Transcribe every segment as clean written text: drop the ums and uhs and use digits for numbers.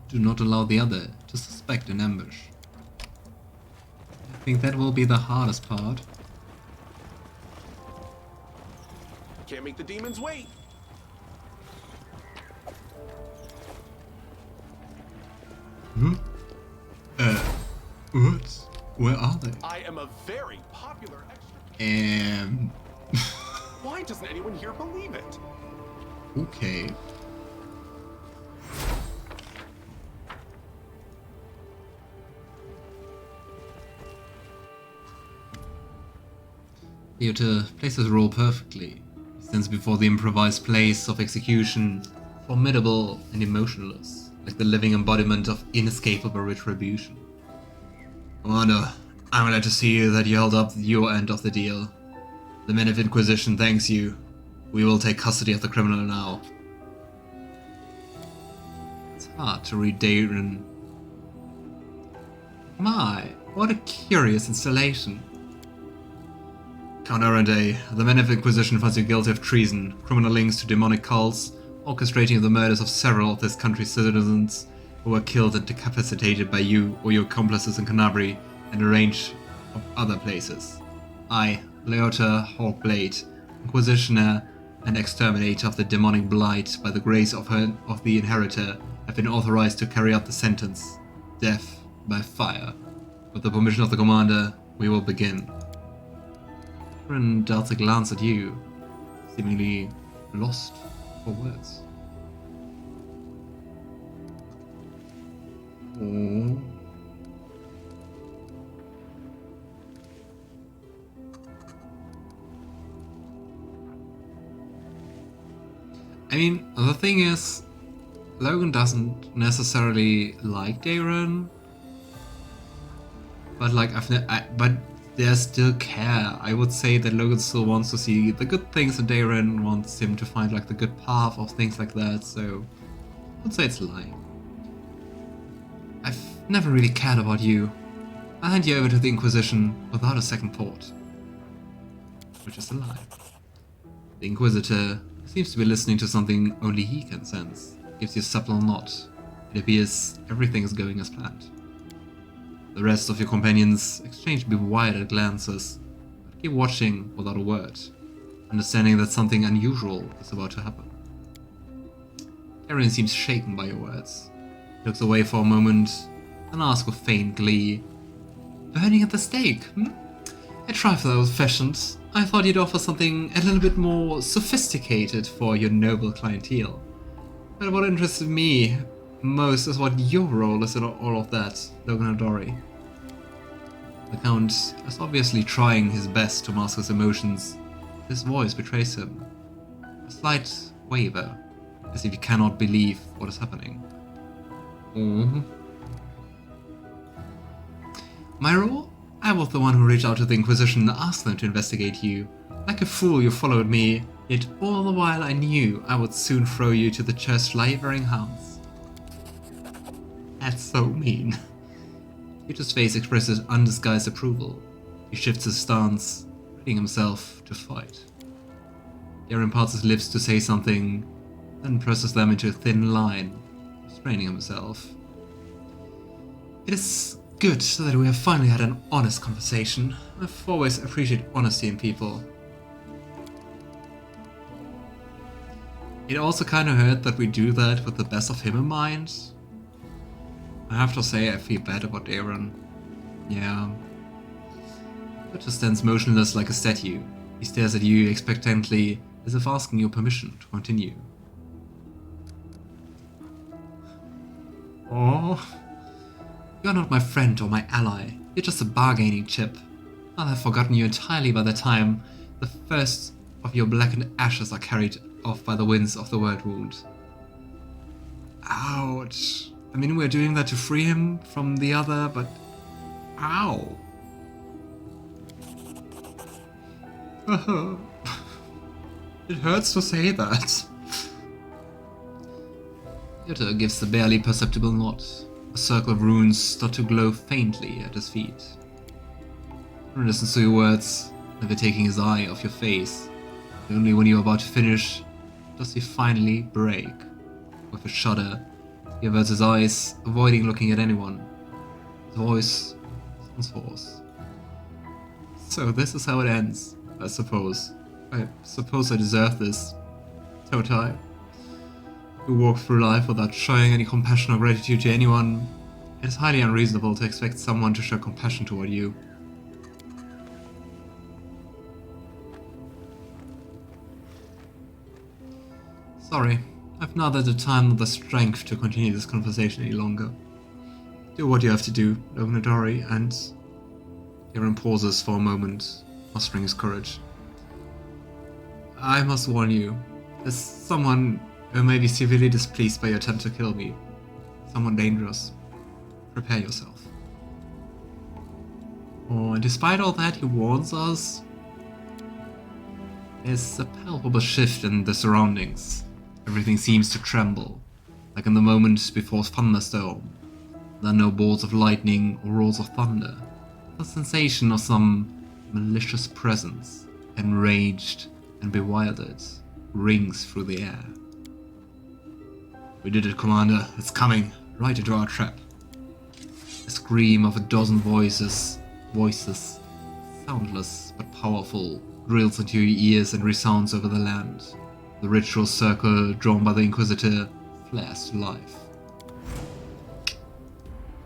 do not allow the other to suspect an ambush. I think that will be the hardest part. Can't make the demons wait. What? Where are they? I am a very popular extra. Why doesn't anyone here believe it? Okay. Theatre plays his role perfectly. He stands before the improvised place of execution, formidable and emotionless, like the living embodiment of inescapable retribution. Commander, I'm glad to see that you held up your end of the deal. The Men of Inquisition thanks you. We will take custody of the criminal now. It's hard to read Daeran. My, what a curious installation. Count Iomedae, the Men of Inquisition finds you guilty of treason, criminal links to demonic cults, orchestrating the murders of several of this country's citizens who were killed and decapitated by you or your accomplices in Kenabres and a range of other places. I, WOTR Hawkblade, Inquisitioner and Exterminator of the demonic blight, by the grace of the Inheritor, have been authorized to carry out the sentence, death by fire. With the permission of the Commander, we will begin. Griffin darts a glance at you, seemingly lost for words. Oh. I mean, the thing is, Logan doesn't necessarily like Daeran, but like but there's still care. I would say that Logan still wants to see the good things in Daeran, wants him to find like the good path of things like that, so I would say it's lying. I've never really cared about you. I'll hand you over to the Inquisition without a second thought. Which is a lie. The Inquisitor seems to be listening to something only he can sense. Gives you a subtle nod. It appears everything is going as planned. The rest of your companions exchange bewildered glances, but keep watching without a word, understanding that something unusual is about to happen. Daeran seems shaken by your words. He looks away for a moment, and asks with faint glee, "Burning at the stake, A trifle old-fashioned. I thought you'd offer something a little bit more sophisticated for your noble clientele. But what interests me most is what your role is in all of that, Logan Aldori." The Count is obviously trying his best to mask his emotions. His voice betrays him. A slight waver, as if he cannot believe what is happening. My role? I was the one who reached out to the Inquisition and asked them to investigate you. Like a fool, you followed me, yet all the while I knew I would soon throw you to the church-slavering hounds. That's so mean. Yuto's face expresses undisguised approval. He shifts his stance, readying himself to fight. Daeran parts his lips to say something, then presses them into a thin line, restraining himself. It is good that we have finally had an honest conversation. I've always appreciated honesty in people. It also kinda hurt that we do that with the best of him in mind. I have to say I feel bad about Daeran. Yeah. Yuto stands motionless like a statue. He stares at you expectantly, as if asking your permission to continue. Oh. You're not my friend or my ally. You're just a bargaining chip. I'll have forgotten you entirely by the time the first of your blackened ashes are carried off by the winds of the Worldwound. Ouch. I mean, we're doing that to free him from the other, but... Ow. It hurts to say that. Yuto gives the barely perceptible nod. A circle of runes start to glow faintly at his feet. He listens to your words, never taking his eye off your face. Only when you're about to finish does he finally break. With a shudder, He averts his eyes, avoiding looking at anyone. His voice sounds hoarse. So this is how it ends, I suppose. I suppose I deserve this. Don't I? Who walk through life without showing any compassion or gratitude to anyone. It is highly unreasonable to expect someone to show compassion toward you. Sorry, I've neither the time nor the strength to continue this conversation any longer. Do what you have to do, Logan Aldori, and... Daeran pauses for a moment, mustering his courage. I must warn you, as someone who may be severely displeased by your attempt to kill me, someone dangerous, prepare yourself. Oh, and despite all that, he warns us. There's a palpable shift in the surroundings. Everything seems to tremble, like in the moment before a thunderstorm. There are no bolts of lightning or roars of thunder. The sensation of some malicious presence, enraged and bewildered, rings through the air. We did it, Commander. It's coming, right into our trap. A scream of a dozen voices, soundless but powerful, drills into your ears and resounds over the land. The ritual circle drawn by the Inquisitor flares to life.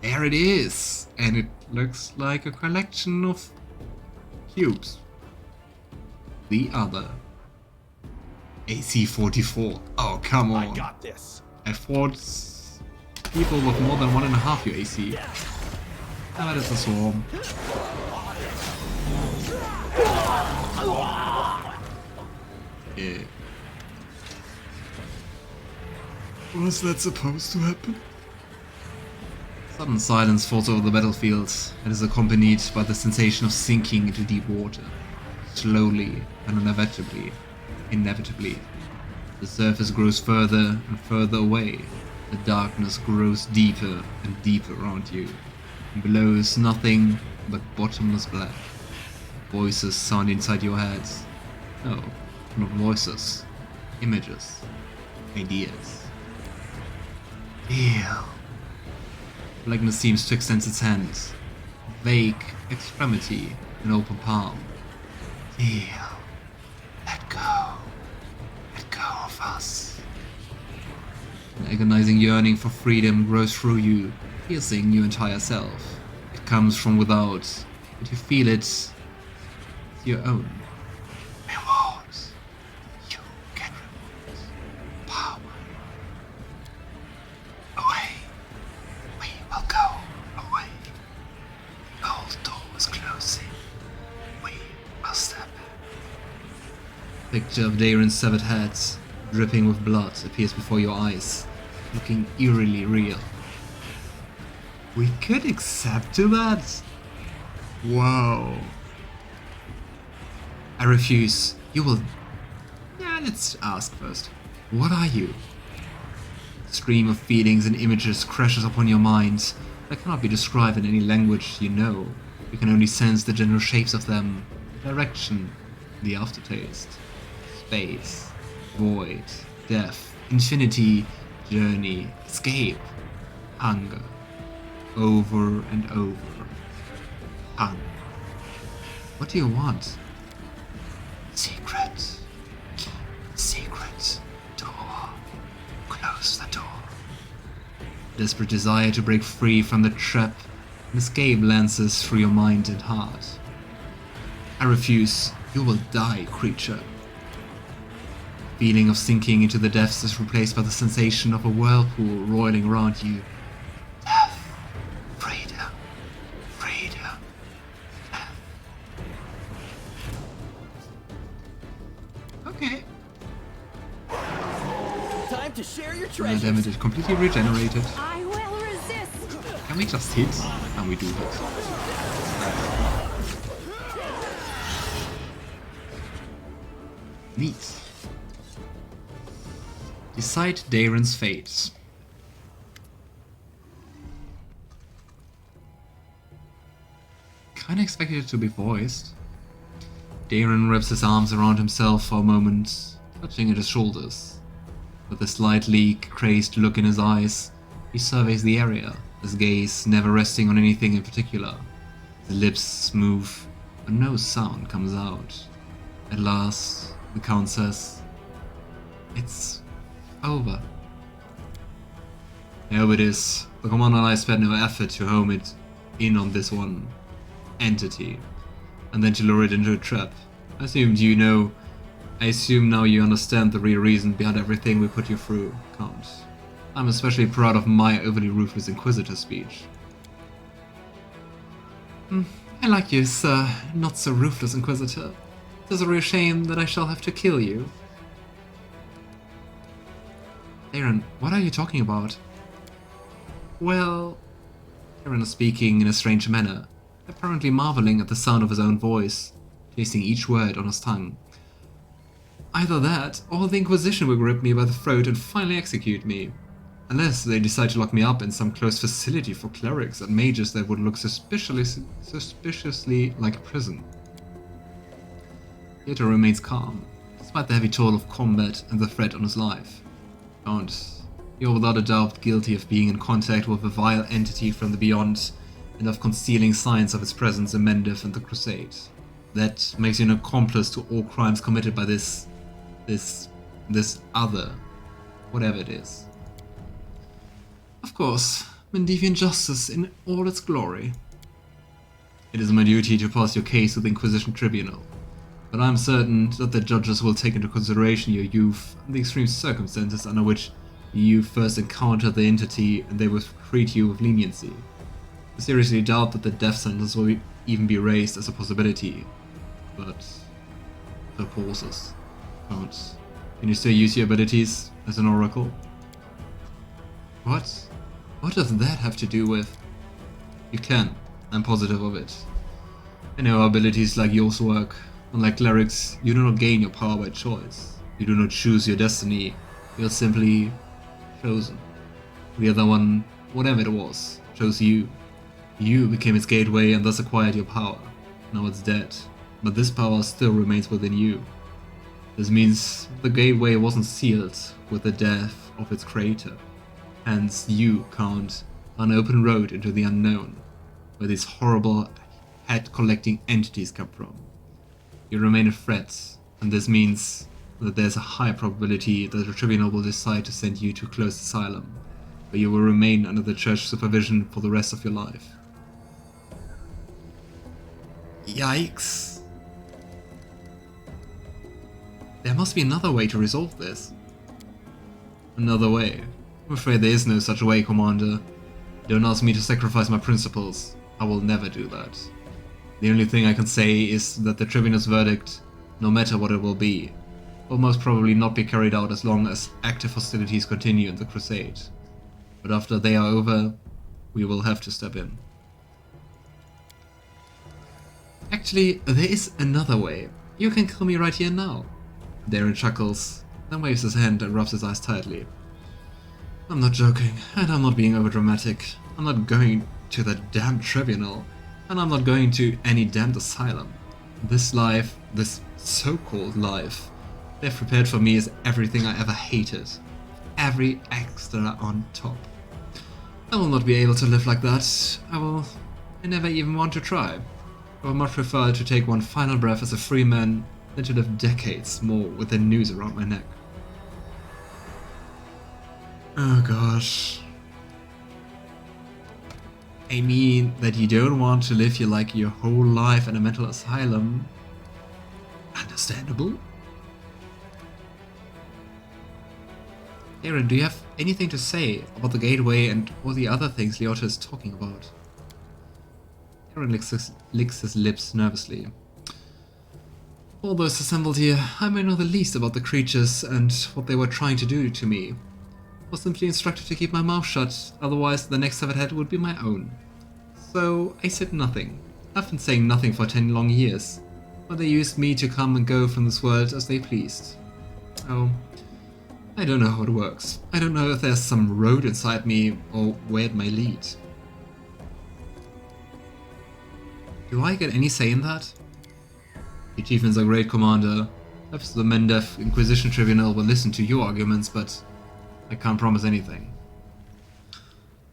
There it is! And it looks like a collection of cubes. The other. AC 44. Oh, come on. I got this. I fought people with more than 1.5 your AC. That is a swarm. Yeah. Was that supposed to happen? Sudden silence falls over the battlefield and is accompanied by the sensation of sinking into deep water. Slowly and inevitably, the surface grows further and further away. The darkness grows deeper and deeper around you. And below is nothing but bottomless black. Voices sound inside your heads. No, not voices. Images. Ideas. Ew. Blackness seems to extend its hands. Vague extremity, an open palm. Ew. Let go. Let go of us. An agonizing yearning for freedom grows through you, piercing your entire self. It comes from without, but you feel it. It's your own. Reward. You get reward. Power. Away. We will go away. The old door is closing. We will step in. Picture of Daeran's severed head, dripping with blood, appears before your eyes, looking eerily real. We could accept to that? Wow. I refuse. You will... Yeah, let's ask first. What are you? A stream of feelings and images crashes upon your mind that cannot be described in any language you know. You can only sense the general shapes of them, the direction, the aftertaste. Space, void, death, infinity, journey, escape, hunger. Over and over. Hunger. What do you want? Secret. Secret. Door. Close the door. Desperate desire to break free from the trap and escape lances through your mind and heart. I refuse. You will die, creature. Feeling of sinking into the depths is replaced by the sensation of a whirlpool roiling around you. Death. Freedom. Freedom. Death. Okay. Time to share your Your treasures. damage is completely regenerated. I will resist. Can we just hit? And we do hit. Neat. Decide Daeran's fate. Kinda expected it to be voiced. Daeran wraps his arms around himself for a moment, touching at his shoulders. With a slightly crazed look in his eyes, He surveys the area, his gaze never resting on anything in particular. His lips move, but no sound comes out. At last, the Count says, "It's over." I hope it is. The commander and I spent no effort to home it in on this one entity, and then to lure it into a trap. I assume now you understand the real reason behind everything we put you through, Count. I'm especially proud of my overly ruthless Inquisitor speech. I like you, sir, not so ruthless Inquisitor. It is a real shame that I shall have to kill you. Daeran, what are you talking about? Well, Daeran is speaking in a strange manner, apparently marveling at the sound of his own voice, tasting each word on his tongue. Either that, or the Inquisition will grip me by the throat and finally execute me. Unless they decide to lock me up in some closed facility for clerics and mages that would look suspiciously like a prison. Theodore remains calm, despite the heavy toll of combat and the threat on his life. Count, you're without a doubt guilty of being in contact with a vile entity from the beyond and of concealing signs of its presence in Mendev and the Crusade. That makes you an accomplice to all crimes committed by this other, whatever it is. Of course, Mendevian justice in all its glory. It is my duty to pass your case to the Inquisition Tribunal, but I am certain that the judges will take into consideration your youth and the extreme circumstances under which you first encountered the entity, and they will treat you with leniency. I seriously doubt that the death sentence will even be raised as a possibility, but so pauses. Count, can you still use your abilities as an oracle? What? What does that have to do with? You can. I'm positive of it. I know how abilities like yours work. Unlike clerics, you do not gain your power by choice. You do not choose your destiny. You are simply chosen. The other one, whatever it was, chose you. You became its gateway and thus acquired your power. Now it's dead, but this power still remains within you. This means the gateway wasn't sealed with the death of its creator. Hence, you, Count, are an open road into the unknown, where these horrible head-collecting entities come from. You remain a threat, and this means that there's a high probability that the Tribunal will decide to send you to a closed asylum, where you will remain under the Church supervision for the rest of your life. Yikes. There must be another way to resolve this. Another way? I'm afraid there is no such way, Commander. Don't ask me to sacrifice my principles. I will never do that. The only thing I can say is that the Tribunal's verdict, no matter what it will be, will most probably not be carried out as long as active hostilities continue in the Crusade. But after they are over, we will have to step in. Actually, there is another way. You can kill me right here now. Daeran chuckles, then waves his hand and rubs his eyes tightly. I'm not joking, and I'm not being overdramatic. I'm not going to the damn Tribunal, and I'm not going to any damned asylum. This life, this so-called life, they've prepared for me is everything I ever hated. Every extra on top. I will not be able to live like that. I never even want to try. I would much prefer to take one final breath as a free man than to live decades more with a noose around my neck. Oh gosh. I mean that you don't want to live your whole life in a mental asylum. Understandable. Daeran, do you have anything to say about the gateway and all the other things Leota is talking about? Daeran licks his lips nervously. All those assembled here, I may know the least about the creatures and what they were trying to do to me. I was simply instructed to keep my mouth shut, otherwise the next severed head would be my own. So I said nothing. I've been saying nothing for 10 long years, but they used me to come and go from this world as they pleased. Oh, I don't know how it works. I don't know if there's some road inside me or where it may lead. Do I get any say in that? The achievements are great, Commander. Perhaps the Mendev Inquisition Tribunal will listen to your arguments, but I can't promise anything.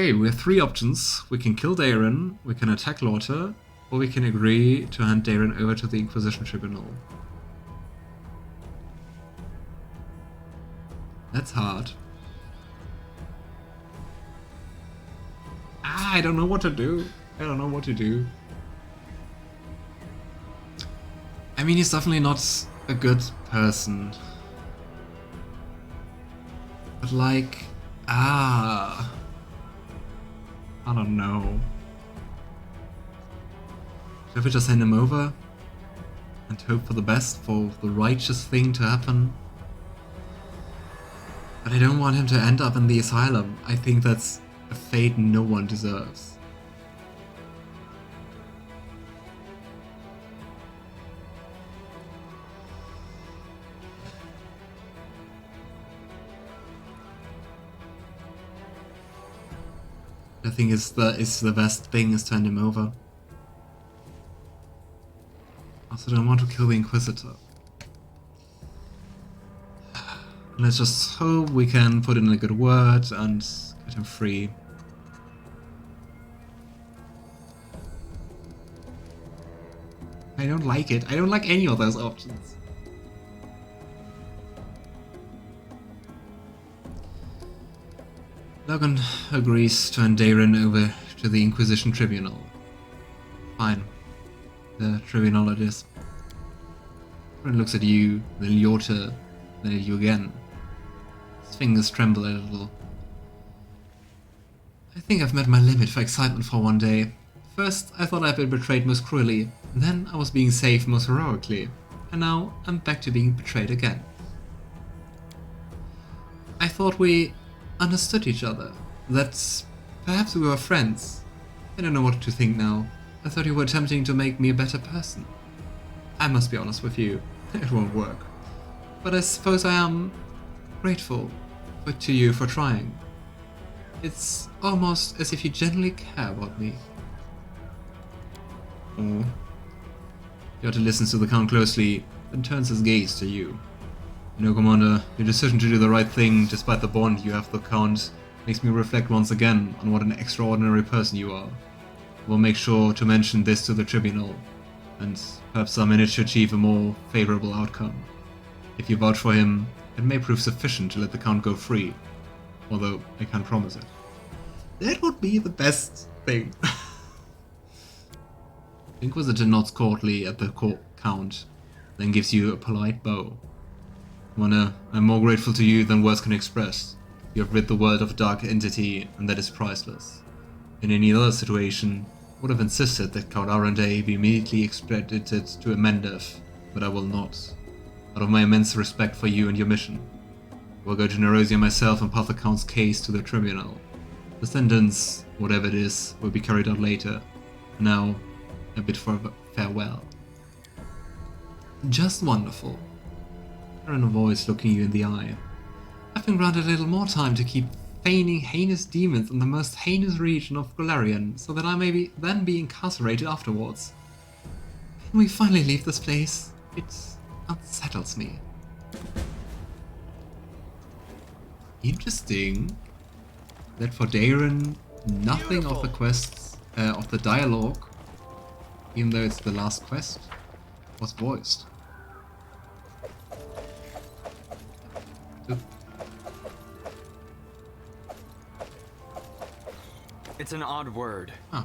Okay, we have three options. We can kill Daeran, we can attack Lauter, or we can agree to hand Daeran over to the Inquisition Tribunal. That's hard. I don't know what to do. I don't know what to do. I mean, he's definitely not a good person. But like, I don't know. Should we just hand him over? And hope for the best, for the righteous thing to happen? But I don't want him to end up in the asylum. I think that's a fate no one deserves. I think it's the best thing is to hand him over. Also don't want to kill the Inquisitor. Let's just hope we can put in a good word and get him free. I don't like it. I don't like any of those options. Logan agrees to hand Daeran over to the Inquisition Tribunal. Fine. The Tribunal it is. Daeran looks at you, then Lauter, then at you again. His fingers tremble a little. I think I've met my limit for excitement for one day. First, I thought I'd been betrayed most cruelly. Then I was being saved most heroically. And now I'm back to being betrayed again. I thought we understood each other. That perhaps we were friends. I don't know what to think now. I thought you were attempting to make me a better person. I must be honest with you. It won't work. But I suppose I am grateful to you for trying. It's almost as if you genuinely care about me. Oh. Yotta listens to the Count closely, then turns his gaze to you. You know, Commander, your decision to do the right thing, despite the bond you have with the Count, makes me reflect once again on what an extraordinary person you are. We'll make sure to mention this to the Tribunal, and perhaps I manage to achieve a more favorable outcome. If you vouch for him, it may prove sufficient to let the Count go free, although I can't promise it. That would be the best thing. The Inquisitor nods courtly at the Count, then gives you a polite bow. Commander, I'm more grateful to you than words can express. You have rid the world of a dark entity, and that is priceless. In any other situation, I would have insisted that Count Iomedae be immediately extradited to Ember, but I will not. Out of my immense respect for you and your mission, I will go to Nerosia myself and pass the Count's case to the Tribunal. The sentence, whatever it is, will be carried out later. Now, a bit for farewell. Just wonderful. Daeran voice looking you in the eye. I've been granted a little more time to keep feigning heinous demons in the most heinous region of Golarion, so that I may then be incarcerated afterwards. Can we finally leave this place? It unsettles me. Interesting that for Daeran, nothing of the quests, of the dialogue, even though it's the last quest, was voiced. It's an odd word. Huh.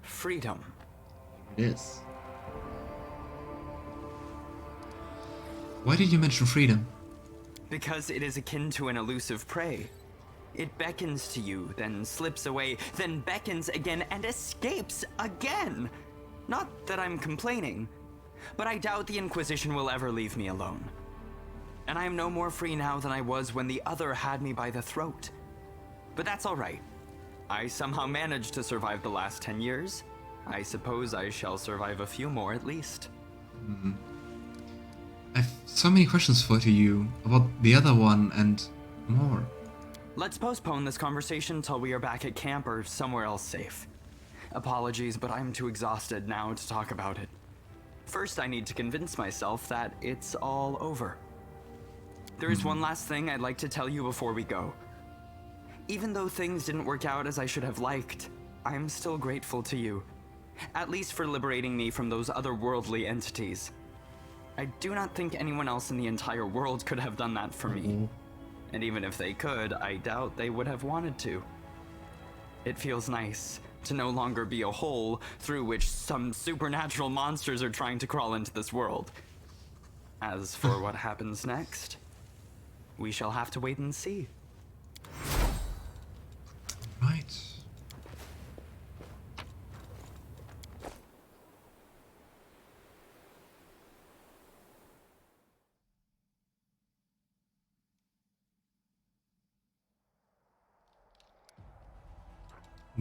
Freedom. It is. Why did you mention freedom? Because it is akin to an elusive prey. It beckons to you, then slips away, then beckons again and escapes again. Not that I'm complaining, but I doubt the Inquisition will ever leave me alone. And I am no more free now than I was when the other had me by the throat. But that's all right. I somehow managed to survive the last 10 years. I suppose I shall survive a few more at least. I have so many questions for you about the other one and more. Let's postpone this conversation till we are back at camp or somewhere else safe. Apologies, but I'm too exhausted now to talk about it. First, I need to convince myself that it's all over. There is one last thing I'd like to tell you before we go. Even though things didn't work out as I should have liked, I am still grateful to you. At least for liberating me from those otherworldly entities. I do not think anyone else in the entire world could have done that for me. And even if they could, I doubt they would have wanted to. It feels nice to no longer be a hole through which some supernatural monsters are trying to crawl into this world. As for what happens next, we shall have to wait and see. Right.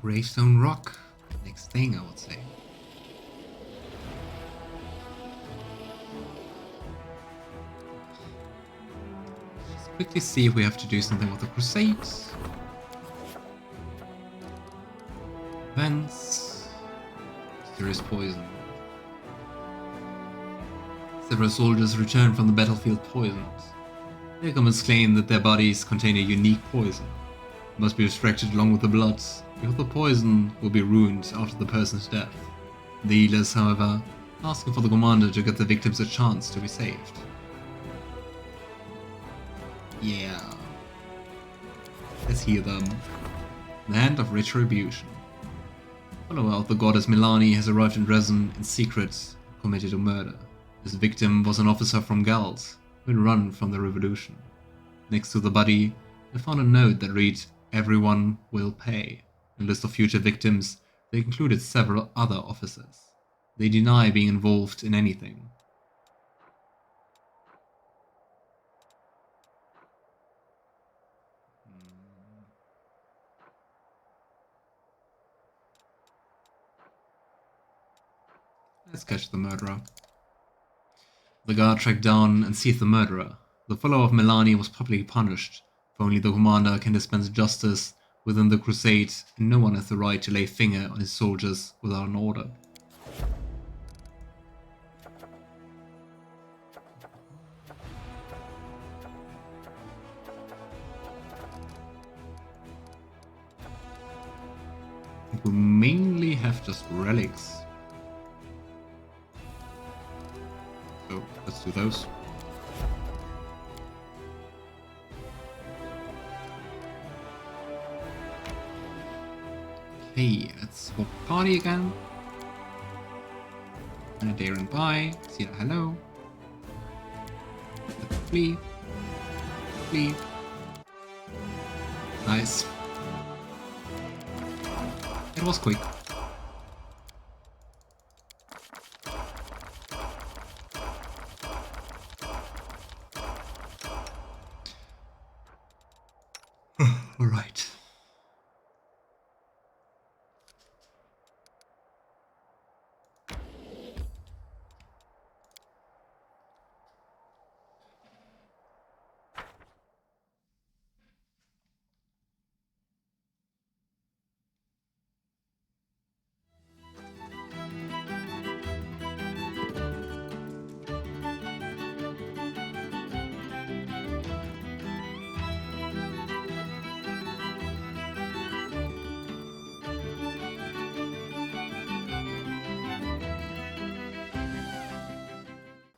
Greystone Rock. Next thing, I would say. Let's quickly see if we have to do something with the Crusades. Events. Mysterious poison. Several soldiers returned from the battlefield poisoned. Their comments claim that their bodies contain a unique poison. It must be extracted along with the blood, because the poison will be ruined after the person's death. The healers, however, asking for the commander to get the victims a chance to be saved. Yeah. Let's heal them. The Hand of Retribution. A follower of the goddess Milani has arrived in Dresden in secret and committed a murder. His victim was an officer from Galt who had run from the revolution. Next to the body, they found a note that read, "Everyone will pay." In a list of future victims, they included several other officers. They deny being involved in anything. Let's catch the murderer. The guard tracked down and seized the murderer. The follower of Milani was publicly punished, for only the commander can dispense justice within the crusade, and no one has the right to lay finger on his soldiers without an order. I think we mainly have just relics. So let's do those. Okay, let's swap party again. And a Daeran by. Seelah, hello. Let's flee. Flee. Nice. It was quick. Alright.